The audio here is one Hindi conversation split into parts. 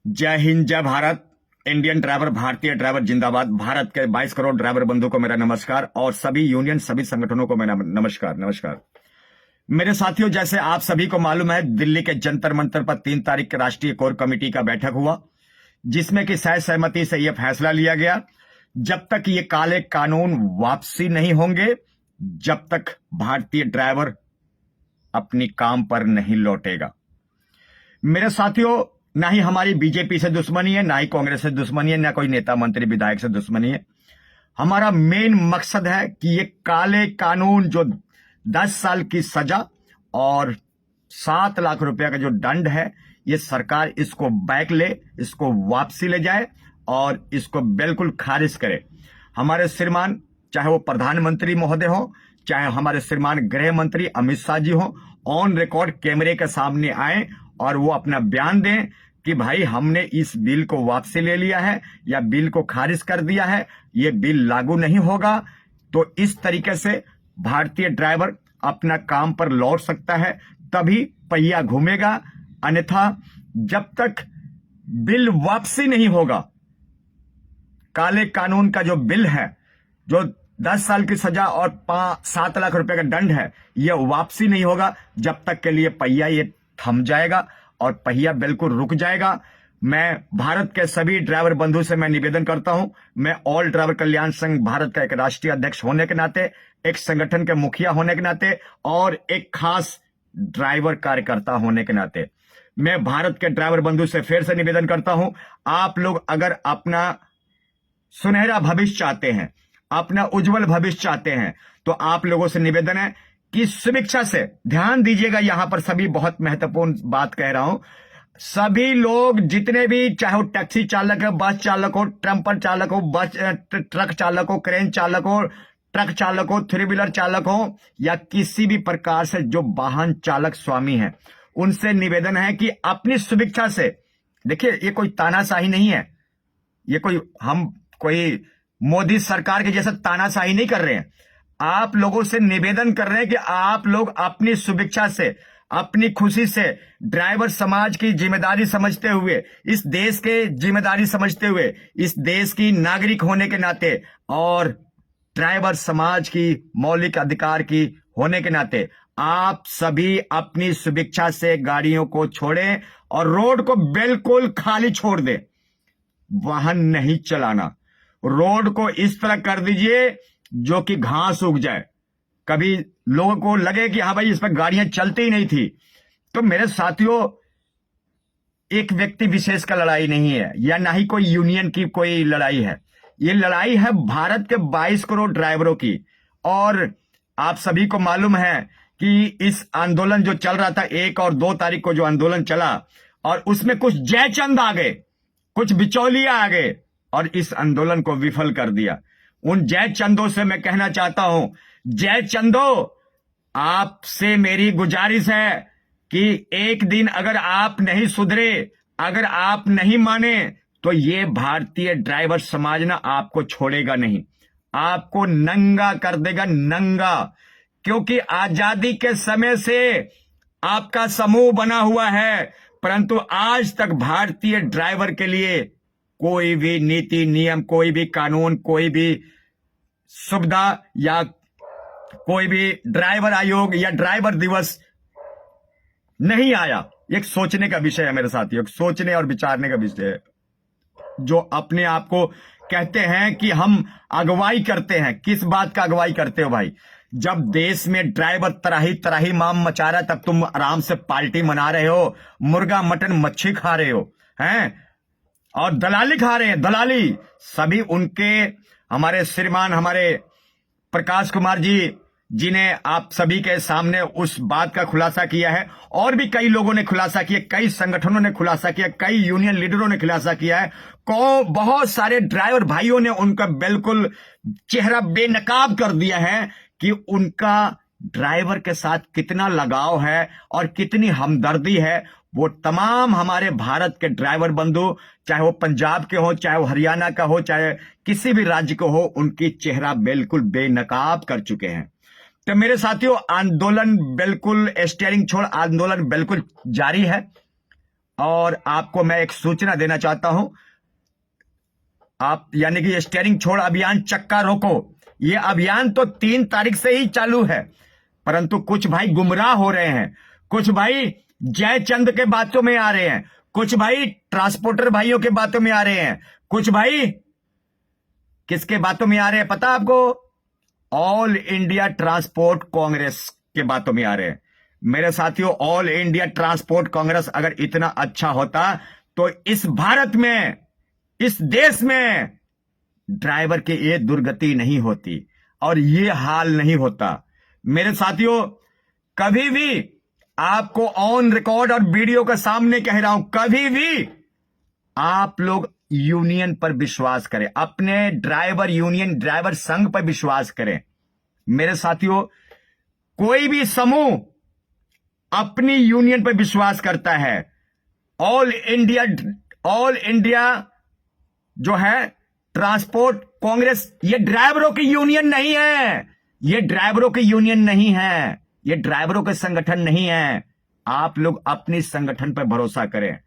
जय हिंद, जय भारत। इंडियन ड्राइवर, भारतीय ड्राइवर जिंदाबाद। भारत के 22 करोड़ ड्राइवर बंधु को मेरा नमस्कार और सभी यूनियन, सभी संगठनों को मेरा नमस्कार। मेरे साथियों, जैसे आप सभी को मालूम है, दिल्ली के जंतर मंतर पर 3 तारीख के राष्ट्रीय कोर कमेटी का बैठक हुआ, जिसमें कि सहमति से यह फैसला लिया गया, जब तक ये काले कानून वापसी नहीं होंगे, जब तक भारतीय ड्राइवर अपनी काम पर नहीं लौटेगा। मेरे साथियों, ना ही हमारी बीजेपी से दुश्मनी है, ना ही कांग्रेस से दुश्मनी है, ना कोई नेता मंत्री विधायक से दुश्मनी है। हमारा मेन मकसद है कि ये काले कानून, जो 10 साल की सजा और 7 लाख रुपए का जो दंड है, ये सरकार इसको बैक ले, इसको वापसी ले जाए और इसको बिल्कुल खारिज करे। हमारे श्रीमान, चाहे वो प्रधानमंत्री महोदय हो, चाहे हमारे श्रीमान गृह मंत्री अमित शाह जी हो, ऑन रिकॉर्ड कैमरे के सामने आए और वो अपना बयान दें कि भाई हमने इस बिल को वापसी ले लिया है या बिल को खारिज कर दिया है, ये बिल लागू नहीं होगा। तो इस तरीके से भारतीय ड्राइवर अपना काम पर लौट सकता है, तभी पहिया घूमेगा। अन्यथा जब तक बिल वापसी नहीं होगा, काले कानून का जो बिल है, जो 10 साल की सजा और 7 लाख रुपए का दंड है, यह वापसी नहीं होगा, जब तक के लिए पहिया ये थम जाएगा और पहिया बिल्कुल रुक जाएगा। मैं भारत के सभी ड्राइवर बंधु से मैं निवेदन करता हूं, मैं ऑल ड्राइवर कल्याण संघ भारत का एक राष्ट्रीय अध्यक्ष होने के नाते, एक संगठन के मुखिया होने के नाते और एक खास ड्राइवर कार्यकर्ता होने के नाते, मैं भारत के ड्राइवर बंधु से फिर से निवेदन करता हूं, आप लोग अगर अपना सुनहरा भविष्य चाहते हैं, अपना उज्जवल भविष्य चाहते हैं, तो आप लोगों से निवेदन है कि सुरक्षा से ध्यान दीजिएगा। यहां पर सभी बहुत महत्वपूर्ण बात कह रहा हूं, सभी लोग जितने भी, चाहे वो टैक्सी चालक है, बस चालक हो, ट्रम्पर चालक हो, बस ट्रक चालक हो, क्रेन चालक हो, ट्रक चालक हो, 3 व्हीलर चालक हो, या किसी भी प्रकार से जो वाहन चालक स्वामी है, उनसे निवेदन है कि अपनी सुरक्षा से, देखिए ये कोई तानाशाही नहीं है, ये हम कोई मोदी सरकार के जैसा तानाशाही नहीं कर रहे हैं। आप लोगों से निवेदन कर रहे हैं कि आप लोग अपनी सुरक्षा से, अपनी खुशी से, ड्राइवर समाज की जिम्मेदारी समझते हुए, इस देश के जिम्मेदारी समझते हुए, इस देश की नागरिक होने के नाते और ड्राइवर समाज की मौलिक अधिकार की होने के नाते, आप सभी अपनी सुरक्षा से गाड़ियों को छोड़ें और रोड को बिल्कुल खाली छोड़ दें। वाहन नहीं चलाना, रोड को इस तरह कर दीजिए जो कि घास उग जाए, कभी लोगों को लगे कि हाँ भाई इस पर गाड़ियां चलती ही नहीं थी। तो मेरे साथियों, एक व्यक्ति विशेष का लड़ाई नहीं है, या ना ही कोई यूनियन की कोई लड़ाई है, ये लड़ाई है भारत के 22 करोड़ ड्राइवरों की। और आप सभी को मालूम है कि इस आंदोलन जो चल रहा था, 1 और 2 तारीख को जो आंदोलन चला, और उसमें कुछ जयचंद आ गए, कुछ बिचौलिया आ गए और इस आंदोलन को विफल कर दिया। उन जय चंदों से मैं कहना चाहता हूं, जय चंदो, आपसे मेरी गुजारिश है कि एक दिन अगर आप नहीं सुधरे, अगर आप नहीं माने, तो ये भारतीय ड्राइवर समाज ना आपको छोड़ेगा नहीं, आपको नंगा कर देगा, नंगा। क्योंकि आजादी के समय से आपका समूह बना हुआ है, परंतु आज तक भारतीय ड्राइवर के लिए कोई भी नीति नियम, कोई भी कानून, कोई भी सुविधा या कोई भी ड्राइवर आयोग या ड्राइवर दिवस नहीं आया। एक सोचने का विषय है मेरे साथियों, एक सोचने और विचारने का विषय है। जो अपने आप को कहते हैं कि हम अगुवाई करते हैं, किस बात का अगुवाई करते हो भाई? जब देश में ड्राइवर तराही तराही माम मचा रहा है, तब तुम आराम से पार्टी मना रहे हो, मुर्गा मटन मच्छी खा रहे हो हैं, और दलाली खा रहे हैं, दलाली। सभी उनके, हमारे श्रीमान, हमारे प्रकाश कुमार जी, जिन्हें आप सभी के सामने उस बात का खुलासा किया है, और भी कई लोगों ने खुलासा किया, कई संगठनों ने खुलासा किया, कई यूनियन लीडरों ने खुलासा किया है, बहुत सारे ड्राइवर भाइयों ने उनका बिल्कुल चेहरा बेनकाब कर दिया है कि उनका ड्राइवर के साथ कितना लगाव है और कितनी हमदर्दी है। वो तमाम हमारे भारत के ड्राइवर बंधु, चाहे वो पंजाब के हो, चाहे वो हरियाणा का हो, चाहे किसी भी राज्य को हो, उनकी चेहरा बिल्कुल बेनकाब कर चुके हैं। तो मेरे साथियों, आंदोलन बिल्कुल, स्टीयरिंग छोड़ आंदोलन बिल्कुल जारी है। और आपको मैं एक सूचना देना चाहता हूं, आप यानी कि स्टीयरिंग छोड़ अभियान चक्का रोको, ये अभियान तो 3 तारीख से ही चालू है, परंतु कुछ भाई गुमराह हो रहे हैं, कुछ भाई जयचंद के बातों में आ रहे हैं, कुछ भाई ट्रांसपोर्टर भाइयों के बातों में आ रहे हैं, कुछ भाई किसके बातों में आ रहे हैं पता आपको? ऑल इंडिया ट्रांसपोर्ट कांग्रेस के बातों में आ रहे हैं। मेरे साथियों, ऑल इंडिया ट्रांसपोर्ट कांग्रेस अगर इतना अच्छा होता तो इस भारत में, इस देश में ड्राइवर की ये दुर्गति नहीं होती और ये हाल नहीं होता। मेरे साथियों, कभी भी आपको ऑन रिकॉर्ड और वीडियो के सामने कह रहा हूं, कभी भी आप लोग यूनियन पर विश्वास करें, अपने ड्राइवर यूनियन, ड्राइवर संघ पर विश्वास करें। मेरे साथियों, कोई भी समूह अपनी यूनियन पर विश्वास करता है। ऑल इंडिया जो है ट्रांसपोर्ट कांग्रेस, ये ड्राइवरों की यूनियन नहीं है, ये ड्राइवरों की यूनियन नहीं है, ये ड्राइवरों के संगठन नहीं है। आप लोग अपनी संगठन पर भरोसा करें।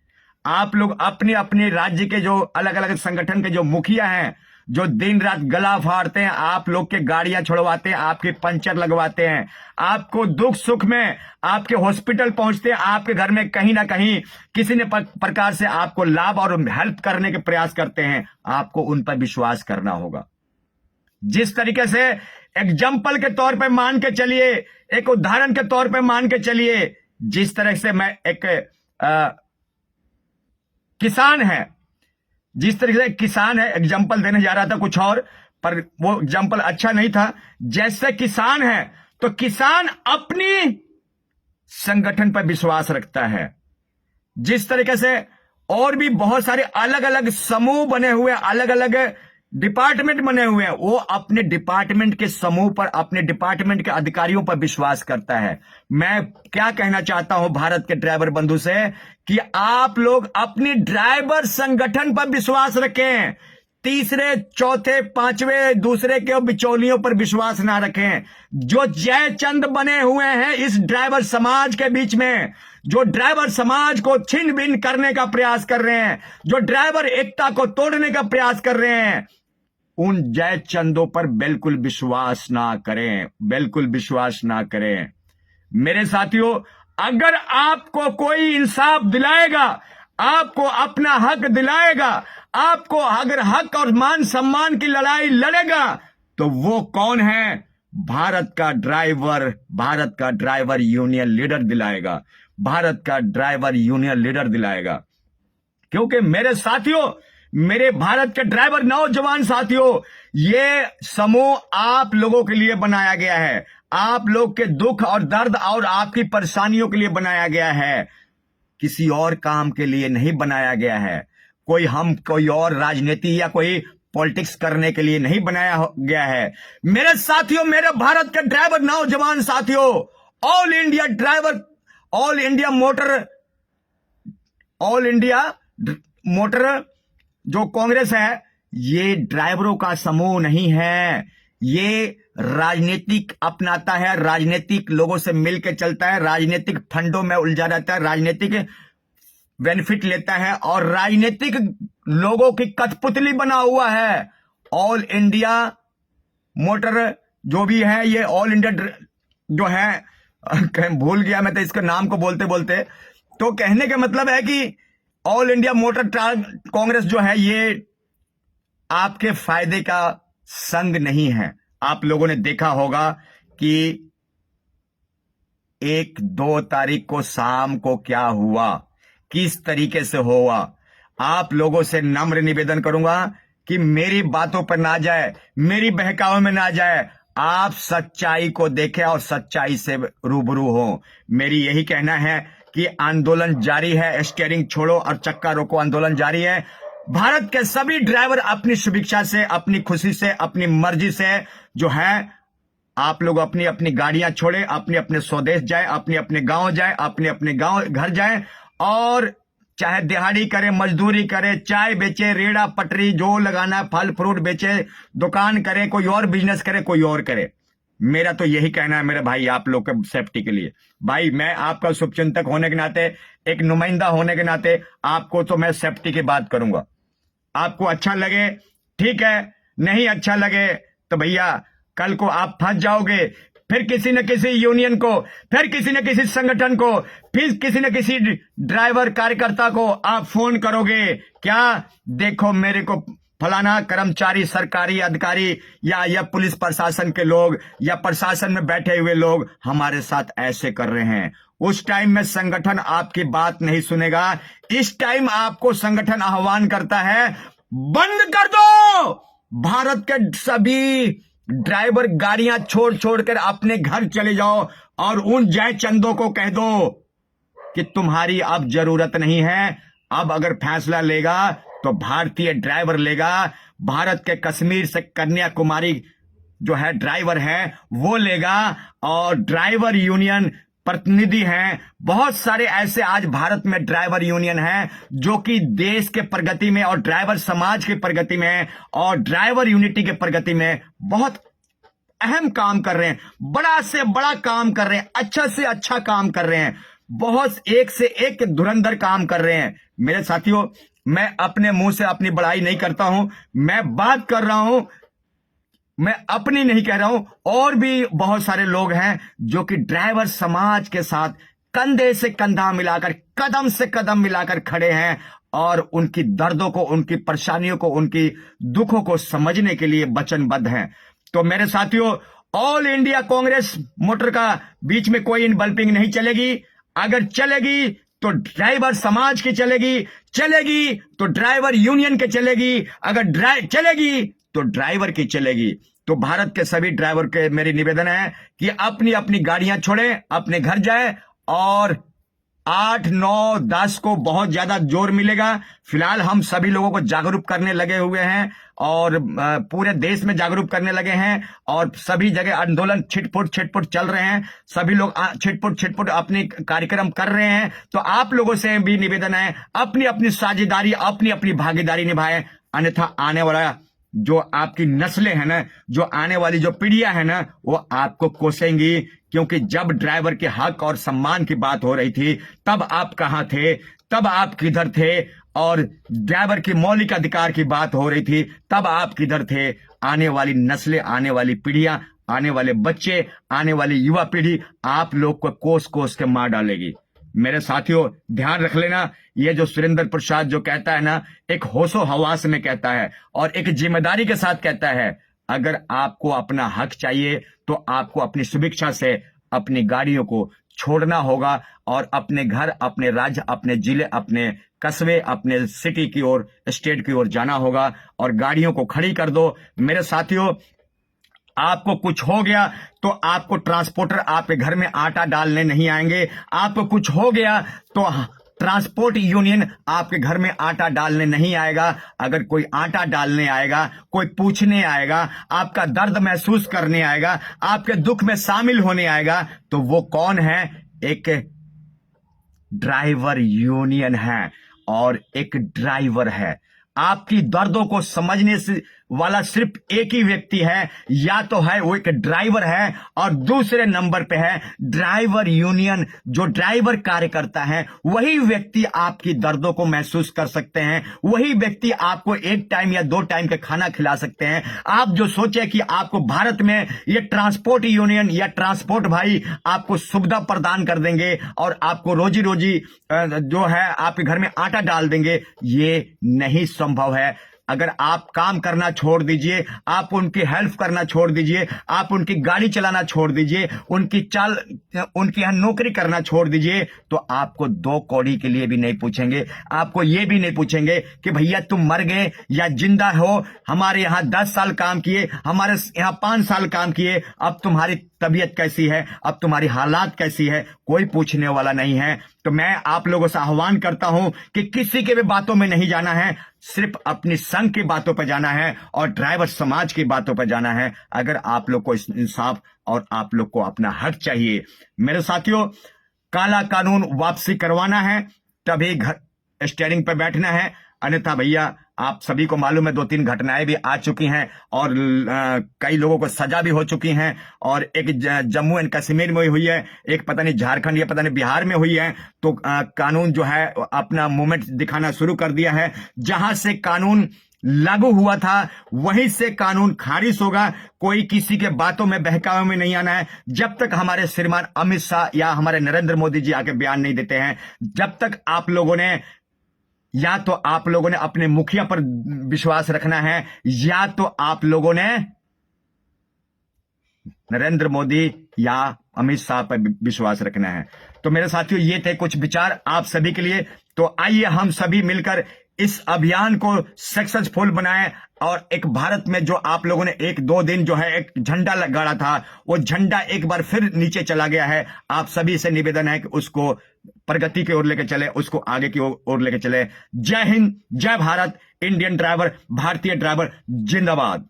आप लोग अपने अपने राज्य के जो अलग अलग संगठन के जो मुखिया हैं, जो दिन रात गला फाड़ते हैं, आप लोग के गाड़ियां छुड़वाते हैं, आपके पंचर लगवाते हैं, आपको दुख सुख में आपके हॉस्पिटल पहुंचते हैं, आपके घर में कहीं ना कहीं किसी न प्रकार से आपको लाभ और हेल्प करने के प्रयास करते हैं, आपको उन पर विश्वास करना होगा। जिस तरीके से एग्जाम्पल के तौर पर मान के चलिए, एक उदाहरण के तौर पर मान के चलिए, जिस तरह से मैं एक किसान है, जिस तरीके से किसान है, एग्जाम्पल देने जा रहा था कुछ और, पर वो एग्जाम्पल अच्छा नहीं था। जैसे किसान है तो किसान अपनी संगठन पर विश्वास रखता है। जिस तरीके से और भी बहुत सारे अलग अलग समूह बने हुए, अलग अलग डिपार्टमेंट बने हुए हैं, वो अपने डिपार्टमेंट के समूह पर, अपने डिपार्टमेंट के अधिकारियों पर विश्वास करता है। मैं क्या कहना चाहता हूं भारत के ड्राइवर बंधु से कि आप लोग अपनी ड्राइवर संगठन पर विश्वास रखें, तीसरे चौथे पांचवें दूसरे के बिचौलियों पर विश्वास ना रखें। जो जयचंद बने हुए हैं इस ड्राइवर समाज के बीच में, जो ड्राइवर समाज को छिन्न भिन्न करने का प्रयास कर रहे हैं, जो ड्राइवर एकता को तोड़ने का प्रयास कर रहे हैं, उन जयचंदों पर बिल्कुल विश्वास ना करें, बिल्कुल विश्वास ना करें। मेरे साथियों, अगर आपको कोई इंसाफ दिलाएगा, आपको अपना हक दिलाएगा, आपको अगर हक और मान सम्मान की लड़ाई लड़ेगा, तो वो कौन है? भारत का ड्राइवर यूनियन लीडर दिलाएगा, भारत का ड्राइवर यूनियन लीडर दिलाएगा। क्योंकि मेरे साथियों, मेरे भारत के ड्राइवर नौजवान साथियों, ये समूह आप लोगों के लिए बनाया गया है, आप लोग के दुख और दर्द और आपकी परेशानियों के लिए बनाया गया है, किसी और काम के लिए नहीं बनाया गया है। कोई और राजनीति या कोई पॉलिटिक्स करने के लिए नहीं बनाया गया है। मेरे साथियों, मेरे भारत के ड्राइवर नौजवान साथियों, ऑल इंडिया मोटर जो कांग्रेस है, ये ड्राइवरों का समूह नहीं है, ये राजनीतिक अपनाता है, राजनीतिक लोगों से मिलकर चलता है, राजनीतिक फंडों में उलझा रहता है, राजनीतिक बेनिफिट लेता है और राजनीतिक लोगों की कठपुतली बना हुआ है। ऑल इंडिया मोटर जो भी है, ये ऑल इंडिया जो है, भूल गया मैं तो इसके नाम को बोलते बोलते, तो कहने का मतलब है कि ऑल इंडिया मोटर कांग्रेस जो है, ये आपके फायदे का संघ नहीं है। आप लोगों ने देखा होगा कि 1-2 तारीख को शाम को क्या हुआ, किस तरीके से हुआ। आप लोगों से नम्र निवेदन करूंगा कि मेरी बातों पर ना जाए, मेरी बहकावे में ना जाए, आप सच्चाई को देखें और सच्चाई से रूबरू हो। मेरी यही कहना है कि आंदोलन जारी है, स्टीयरिंग छोड़ो और चक्का रोको आंदोलन जारी है। भारत के सभी ड्राइवर अपनी सुभिक्षा से, अपनी खुशी से, अपनी मर्जी से जो है, आप लोग अपनी अपनी गाड़ियां छोड़े, अपने अपने स्वदेश जाए, अपने अपने गांव जाए, अपने अपने गांव घर जाए, और चाहे दिहाड़ी करे, मजदूरी करे, चाय बेचे, रेड़ा पटरी जो लगाना, फल फ्रूट बेचे, दुकान करे, कोई और बिजनेस करे, कोई और करे। मेरा तो यही कहना है मेरे भाई, आप लोग के सेफ्टी के लिए। भाई मैं आपका शुभचिंतक होने के नाते, एक नुमाइंदा होने के नाते आपको तो मैं सेफ्टी की बात करूंगा। आपको अच्छा लगे ठीक है, नहीं अच्छा लगे तो भैया कल को आप फंस जाओगे, फिर किसी न किसी यूनियन को, फिर किसी न किसी संगठन को, फिर किसी न किसी ड्राइवर कार्यकर्ता को आप फोन करोगे, क्या देखो मेरे को फलाना कर्मचारी, सरकारी अधिकारी या पुलिस प्रशासन के लोग या प्रशासन में बैठे हुए लोग हमारे साथ ऐसे कर रहे हैं। उस टाइम में संगठन आपकी बात नहीं सुनेगा। इस टाइम आपको संगठन आह्वान करता है, बंद कर दो, भारत के सभी ड्राइवर गाड़ियां छोड़ छोड़कर अपने घर चले जाओ और उन जय चंदों को कह दो कि तुम्हारी अब जरूरत नहीं है। अब अगर फैसला लेगा तो भारतीय ड्राइवर लेगा। भारत के कश्मीर से कन्याकुमारी जो है ड्राइवर है वो लेगा। और ड्राइवर यूनियन प्रतिनिधि हैं बहुत सारे ऐसे, आज भारत में ड्राइवर यूनियन हैं जो कि देश के प्रगति में और ड्राइवर समाज की प्रगति में और ड्राइवर यूनिटी के प्रगति में बहुत अहम काम कर रहे हैं, बड़ा से बड़ा काम कर रहे हैं, अच्छा से अच्छा काम कर रहे हैं, बहुत एक से एक धुरंधर काम कर रहे हैं। मेरे साथियों, मैं अपने मुंह से अपनी बड़ाई नहीं करता हूं, मैं बात कर रहा हूं, मैं अपनी नहीं कह रहा हूं, और भी बहुत सारे लोग हैं जो कि ड्राइवर समाज के साथ कंधे से कंधा मिलाकर, कदम से कदम मिलाकर खड़े हैं और उनकी दर्दों को, उनकी परेशानियों को, उनकी दुखों को समझने के लिए वचनबद्ध हैं। तो मेरे साथियों, ऑल इंडिया कांग्रेस मोटर का बीच में कोई इनबल्पिंग नहीं चलेगी। अगर चलेगी तो ड्राइवर समाज की चलेगी, चलेगी तो ड्राइवर यूनियन के चलेगी, अगर चलेगी तो ड्राइवर की चलेगी। तो भारत के सभी ड्राइवर के मेरी निवेदन है कि अपनी अपनी गाड़ियां छोड़ें, अपने घर जाएं और 8, 9, 10 को बहुत ज्यादा जोर मिलेगा। फिलहाल हम सभी लोगों को जागरूक करने लगे हुए हैं और पूरे देश में जागरूक करने लगे हैं और सभी जगह आंदोलन छिटपुट चल रहे हैं। सभी लोग छिटपुट अपनी कार्यक्रम कर रहे हैं। तो आप लोगों से भी निवेदन है, अपनी अपनी साझेदारी, अपनी अपनी भागीदारी निभाएं, अन्यथा आने वाला जो आपकी नस्लें हैं ना, जो आने वाली जो पीढ़ियां हैं ना, वो आपको कोसेंगी। क्योंकि जब ड्राइवर के हक और सम्मान की बात हो रही थी तब आप कहां थे, तब आप किधर थे, और ड्राइवर की मौलिक अधिकार की बात हो रही थी तब आप किधर थे। आने वाली नस्लें, आने वाली पीढ़ियां, आने वाले बच्चे, आने वाली युवा पीढ़ी आप लोग को कोस कोस के मार डालेगी। मेरे साथियों, ध्यान रख लेना, ये जो सुरेंद्र प्रसाद जो कहता है ना, एक होशो हवास में कहता है और एक जिम्मेदारी के साथ कहता है। अगर आपको अपना हक चाहिए तो आपको अपनी सुभिक्षा से अपनी गाड़ियों को छोड़ना होगा और अपने घर, अपने राज्य, अपने जिले, अपने कस्बे, अपने सिटी की ओर, स्टेट की ओर जाना होगा और गाड़ियों को खड़ी कर दो। मेरे साथियों, आपको कुछ हो गया तो आपको ट्रांसपोर्टर आपके घर में आटा डालने नहीं आएंगे। आपको कुछ हो गया तो ट्रांसपोर्ट यूनियन आपके घर में आटा डालने नहीं आएगा। अगर कोई आटा डालने आएगा, कोई पूछने आएगा, आपका दर्द महसूस करने आएगा, आपके दुख में शामिल होने आएगा, तो वो कौन है? एक ड्राइवर यूनियन है और एक ड्राइवर है। आपकी दर्दों को समझने से वाला सिर्फ एक ही व्यक्ति है, या तो है वो एक ड्राइवर है और दूसरे नंबर पे है ड्राइवर यूनियन। जो ड्राइवर कार्यकर्ता है वही व्यक्ति आपकी दर्दों को महसूस कर सकते हैं, वही व्यक्ति आपको 1 टाइम या 2 टाइम का खाना खिला सकते हैं। आप जो सोचे कि आपको भारत में ये ट्रांसपोर्ट यूनियन या ट्रांसपोर्ट भाई आपको सुविधा प्रदान कर देंगे और आपको रोजी रोजी जो है आपके घर में आटा डाल देंगे, ये नहीं संभव है। अगर आप काम करना छोड़ दीजिए, आप उनकी हेल्प करना छोड़ दीजिए, आप उनकी गाड़ी चलाना छोड़ दीजिए, उनकी यहाँ नौकरी करना छोड़ दीजिए, तो आपको 2 कौड़ी के लिए भी नहीं पूछेंगे। आपको ये भी नहीं पूछेंगे कि भैया तुम मर गए या जिंदा हो, हमारे यहाँ 10 साल काम किए, हमारे यहाँ 5 साल काम किए, अब तुम्हारी तबीयत कैसी है, अब तुम्हारी हालात कैसी है, कोई पूछने वाला नहीं है। तो मैं आप लोगों से आह्वान करता हूं कि किसी के भी बातों में नहीं जाना है, सिर्फ अपनी संघ की बातों पर जाना है और ड्राइवर समाज की बातों पर जाना है। अगर आप लोग को इंसाफ और आप लोग को अपना हक चाहिए, मेरे साथियों, काला कानून वापसी करवाना है तभी घर स्टीयरिंग पर बैठना है, अन्यथा भैया आप सभी को मालूम है 2-3 घटनाएं भी आ चुकी हैं और कई लोगों को सजा भी हो चुकी हैं। और एक जम्मू एंड कश्मीर में हुई है, एक पता नहीं झारखंड या पता नहीं बिहार में हुई है। तो कानून जो है अपना मूवमेंट दिखाना शुरू कर दिया है। जहां से कानून लागू हुआ था वहीं से कानून खारिज होगा। कोई किसी के बातों में बहकावे में नहीं आना है। जब तक हमारे श्रीमान अमित शाह या हमारे नरेंद्र मोदी जी आके बयान नहीं देते हैं, जब तक आप लोगों ने या तो आप लोगों ने अपने मुखिया पर विश्वास रखना है या तो आप लोगों ने नरेंद्र मोदी या अमित शाह पर विश्वास रखना है। तो मेरे साथियों, ये थे कुछ विचार आप सभी के लिए। तो आइए हम सभी मिलकर इस अभियान को सक्सेसफुल बनाएं और एक भारत में जो आप लोगों ने 1-2 दिन जो है एक झंडा गाड़ा था, वो झंडा एक बार फिर नीचे चला गया है। आप सभी से निवेदन है कि उसको प्रगति की ओर लेके चले, उसको आगे की ओर लेके चले। जय हिंद, जय भारत, इंडियन ड्राइवर, भारतीय ड्राइवर जिंदाबाद।